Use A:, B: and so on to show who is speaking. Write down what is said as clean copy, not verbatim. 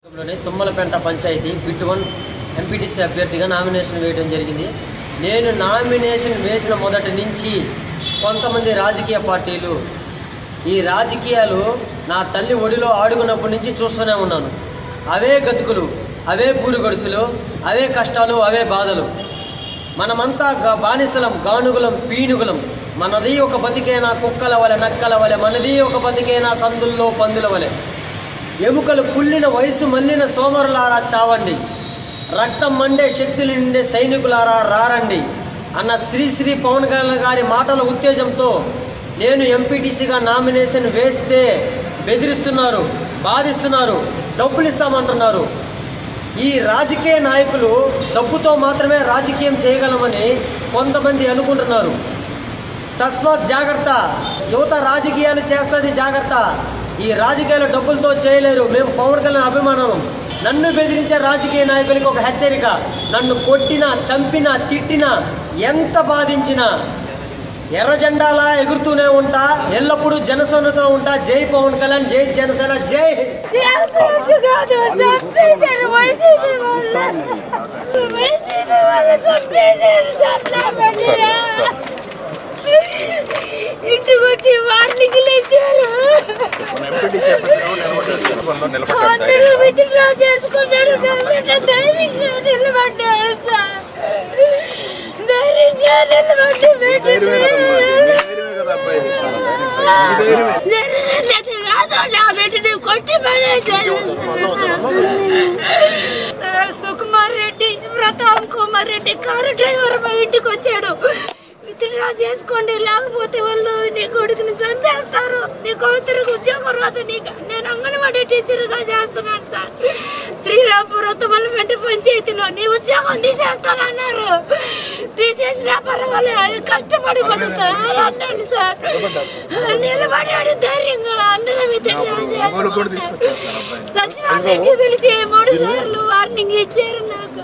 A: Tummalapenta panchayat bit 1 MPTC అభ్యర్థిగా nomination వేయడం జరిగింది. నేను నామినేషన్ వేసిన మొదటి నుంచి కొంతమంది రాజకీయ పార్టీలు ఈ రాజకీయాలు నా తల్లి ఒడిలో ఆడుకున్నప్పటి నుంచి చూస్తూనే ఉన్నాను. అవే గతుకులు, అవే పూరుగడుసులు, అవే కష్టాలు, అవే బాధలు. మనమంతా బానిసలం, గానుగులం, పీనుగులం. మనది ఒక బతికేనా కుక్కల వలె, నక్కల వలె. మనది ఒక బతికేనా సందుల్లో పందుల వలె. ఎముకలు కుళ్ళిన వయసు మళ్ళిన సోమరులారా చావండి, రక్తం మండే శక్తులు నిండే సైనికులారా రారండి అన్న శ్రీ పవన్ కళ్యాణ్ గారి మాటల ఉత్తేజంతో నేను ఎంపీటీసీగా నామినేషన్ వేస్తే బెదిరిస్తున్నారు, బాధిస్తున్నారు, డబ్బులు ఇస్తామంటున్నారు. ఈ రాజకీయ నాయకులు డబ్బుతో మాత్రమే రాజకీయం చేయగలమని కొంతమంది అనుకుంటున్నారు. తస్మాత్ జాగ్రత్త, యువత రాజకీయాలు చేస్తుంది, జాగ్రత్త. ఈ రాజకీయాలు డబ్బులతో చేయలేరు. మేము పవన్ కళ్యాణ్ అభిమానం. నన్ను బెదిరించే రాజకీయ నాయకులకి ఒక హెచ్చరిక: నన్ను కొట్టినా, చంపినా, తిట్టినా, ఎంత బాధించినా ఎర్ర జెండాలా ఎగురుతూనే ఉంటా, ఎల్లప్పుడూ జనసేనతో ఉంటా. జై పవన్ కళ్యాణ్, జై జనసేన, జై
B: ఇంటికి వచ్చి వార్నింగ్ లేచారు. అందరూ విత్డ్రా చేసుకున్నాడు కాబట్టి ధైర్యంగా నిలబడ్డాడు సార్. ధైర్యంగా నిలబడి కొట్టి పడేశారు. సుకుమార్ రెడ్డి, ప్రతాప్ కుమార్ రెడ్డి కారు డ్రైవర్ మా ఇంటికి వచ్చాడు. విత్డ్రా చేసుకోండి, లేకపోతే వాళ్ళు నీ కొడుకుని చంపేస్తారు, నీ కూతురికి ఉద్యోగం రాదు. నేను అంగన్వాడీ టీచర్గా చేస్తున్నాను సార్. శ్రీరాంపురం తుమ్మలపెంట పంచాయతీలో నీ ఉద్యోగం తీసేస్తానన్నారు. తీసేసినా పర్వాలేదు, కష్టపడి బతుకుతా అన్నాడు సార్. నిలబడాడు ధైర్యంగా. అందరూ విత్డ్రా చేస్తారు. సచివాలయానికి పిలిచి 3 సార్లు వార్నింగ్ ఇచ్చారు నాకు.